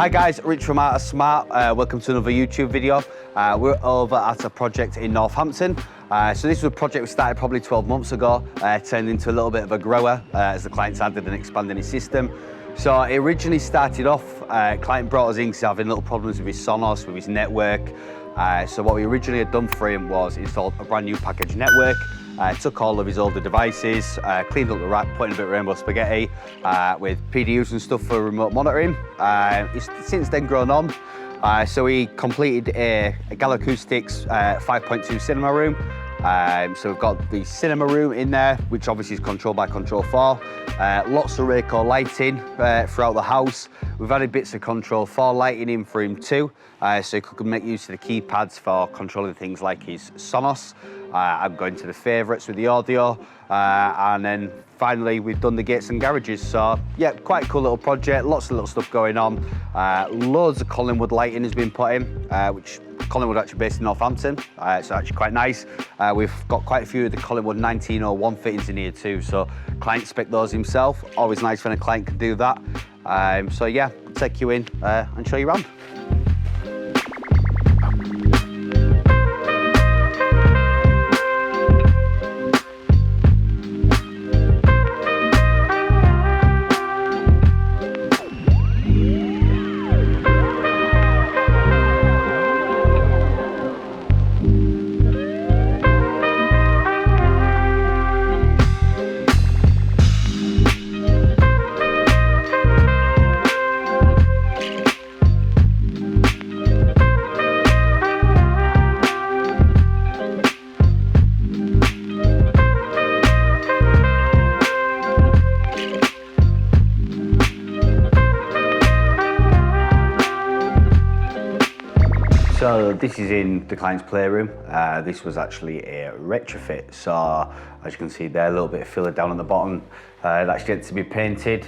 Hi guys, Rich from Art of Smart. Welcome to another YouTube video. We're over at a project in Northampton. So this was a project we started probably 12 months ago, turned into a little bit of a grower as the client's added and expanding his system. So it originally started off, client brought us in because he's having little problems with his Sonos, with his network. So what we originally had done for him was installed a brand new package network, took all of his older devices, cleaned up the rack, put in a bit of rainbow spaghetti with PDUs and stuff for remote monitoring. It's since then grown on. So we completed a Gallo Acoustics 5.2 cinema room. So we've got the cinema room in there, which obviously is controlled by Control4. Lots of Rayco lighting throughout the house. We've added bits of Control4 lighting in for him too, so he could make use of the keypads for controlling things like his Sonos. I'm going to the favourites with the audio, and then finally we've done the gates and garages. So yeah, quite a cool little project, lots of little stuff going on. Loads of Collingwood lighting has been put in, which Collingwood actually based in Northampton, so actually quite nice. We've got quite a few of the Collingwood 1901 fittings in here too, so client spec those himself. Always nice when a client can do that. So yeah, I'll take you in and show you around. So this is in the client's playroom. This was actually a retrofit. So as you can see there, a little bit of filler down at the bottom. That's yet to be painted.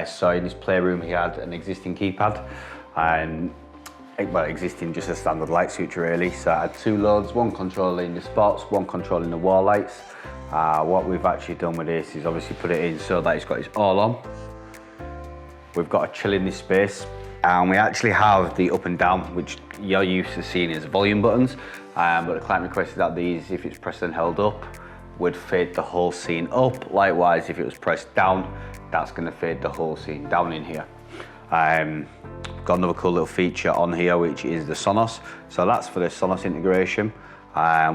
So in his playroom, he had an existing keypad, and well, existing just a standard light switch really. So I had two loads, one controlling the spots, one controlling the wall lights. What we've actually done with this is obviously put it in so that it's got its all on. We've got a chill in this space. And we actually have the up and down, which you're used to seeing as volume buttons, but the client requested that these, if it's pressed and held up, would fade the whole scene up. Likewise, if it was pressed down, that's going to fade the whole scene down in here. Got another cool little feature on here, which is the Sonos. So that's for the Sonos integration.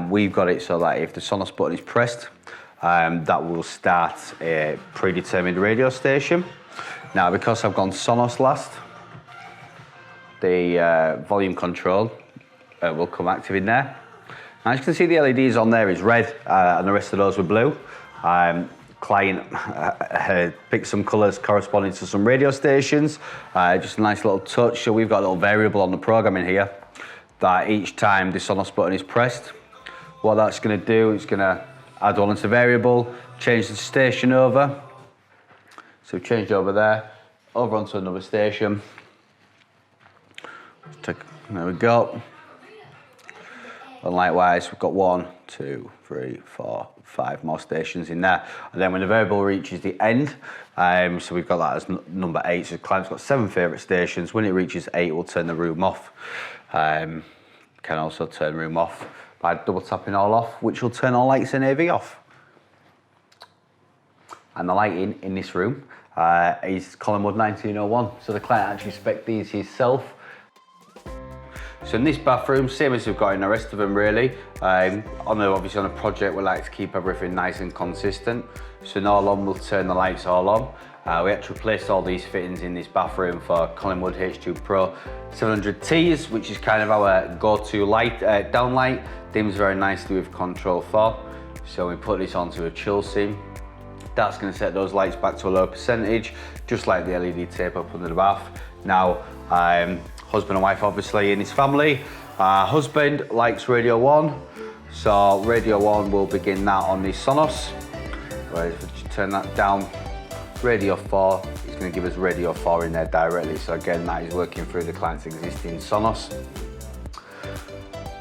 We've got it so that if the Sonos button is pressed, that will start a predetermined radio station. Now, because I've gone Sonos last, the volume control will come active in there. Now, as you can see, the LEDs on there is red, and the rest of those were blue. Client picked some colours corresponding to some radio stations. Just a nice little touch. So we've got a little variable on the programming here that each time the Sonos button is pressed, what that's going to do, it's going to add one into variable, change the station over. So we've changed over there, over onto another station. There we go. And likewise, we've got 1, 2, 3, 4, 5 more stations in there. And then when the variable reaches the end, so we've got that as number 8. So the client's got 7 favourite stations. When it reaches 8, we'll turn the room off. Can also turn room off by double tapping all off, which will turn all lights and AV off. And the lighting in this room is Collingwood 1901. So the client actually spec'd these himself. So in this bathroom, same as we've got in the rest of them really. Obviously on a project, we like to keep everything nice and consistent. So in all on, we'll turn the lights all on. We actually replaced all these fittings in this bathroom for Collingwood H2 Pro 700Ts, which is kind of our go-to light, down light. Dims very nicely with Control4. So we put this onto a chill scene. That's going to set those lights back to a low percentage, just like the LED tape up under the bath. Now, husband and wife obviously in his family. Husband likes Radio 1, so Radio 1 will begin that on the Sonos. Whereas if we turn that down, Radio 4 is going to give us Radio 4 in there directly. So again, that is working through the client's existing Sonos.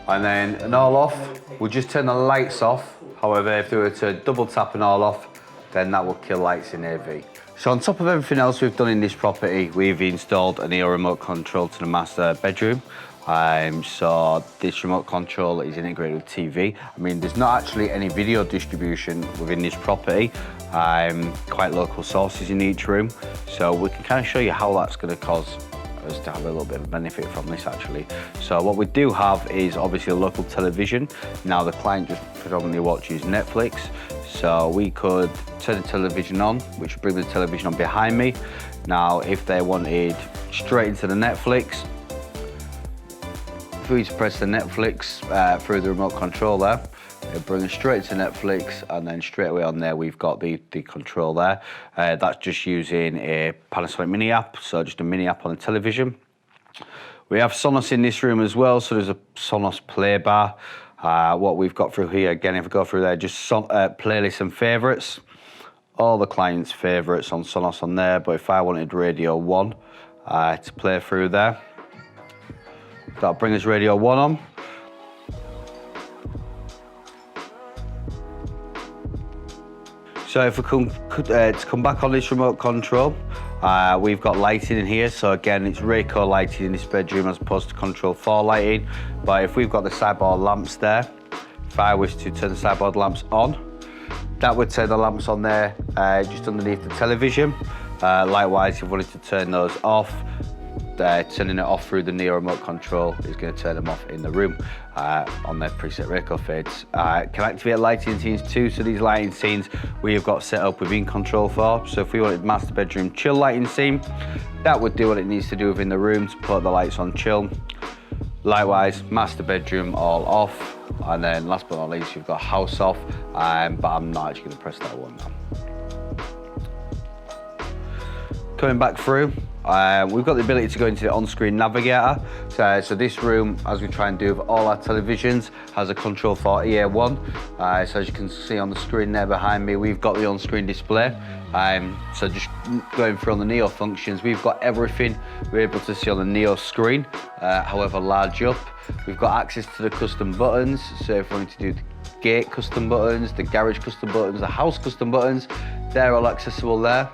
And then an all off, we'll just turn the lights off. However, if we were to double tap an all off, then that will kill lights in AV. So on top of everything else we've done in this property, we've installed a Neeo remote control to the master bedroom. So this remote control is integrated with TV. I mean, there's not actually any video distribution within this property. Quite local sources in each room. So we can kind of show you how that's going to cause us to have a little bit of benefit from this actually. So what we do have is obviously a local television. Now the client just predominantly watches Netflix. So we could turn the television on, which would bring the television on behind me. Now, if they wanted straight into the Netflix, if we press the Netflix through the remote control there, it'll bring us straight to Netflix, and then straight away on there we've got the control there. That's just using a Panasonic mini app, so just a mini app on the television. We have Sonos in this room as well, so there's a Sonos play bar. What we've got through here, again, if we go through there, just playlists and favourites. All the clients' favourites on Sonos on there, but if I wanted Radio 1 to play through there, that'll bring us Radio 1 on. So if we come back on this remote control, we've got lighting in here. So again, it's Rayco lighting in this bedroom as opposed to Control4 lighting. But if we've got the sideboard lamps there, if I wish to turn the sideboard lamps on, that would turn the lamps on there just underneath the television. Likewise, if you wanted to turn those off, turning it off through the Neeo remote control is going to turn them off in the room on their preset Rayco fades. Can activate lighting scenes too, so these lighting scenes we have got set up within Control4. So if we wanted master bedroom chill lighting scene, that would do what it needs to do within the room to put the lights on chill. Likewise, master bedroom all off, and then last but not least you've got house off, but I'm not actually going to press that one now. Coming back through, we've got the ability to go into the on-screen navigator. So this room, as we try and do with all our televisions, has a Control4 EA1. So as you can see on the screen there behind me, we've got the on-screen display. So just going through on the Neeo functions, we've got everything we're able to see on the Neeo screen, however large up. We've got access to the custom buttons, so if we wanted to do the gate custom buttons, the garage custom buttons, the house custom buttons, they're all accessible there.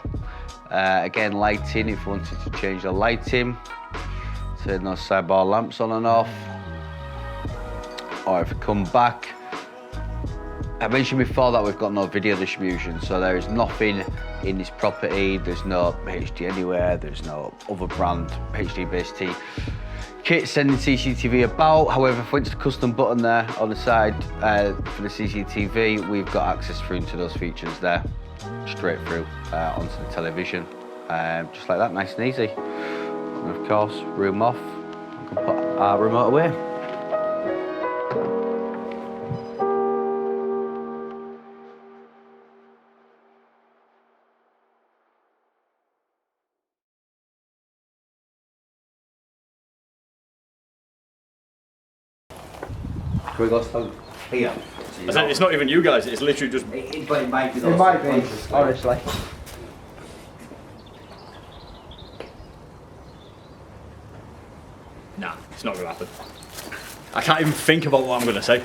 Again, lighting, if you wanted to change the lighting, turn those sideboard lamps on and off. Or if we come back, I mentioned before that we've got no video distribution, so there is nothing in this property. There's no HD anywhere, there's no other brand HD based kit sending CCTV about. However, if we went to the custom button there on the side for the CCTV, we've got access through to those features there, straight through onto the television, just like that, nice and easy. And of course, room off, we can put our remote away. Can we go stand here? It's not even you guys, it's literally just... It might be, honestly. Nah, it's not going to happen. I can't even think about what I'm going to say.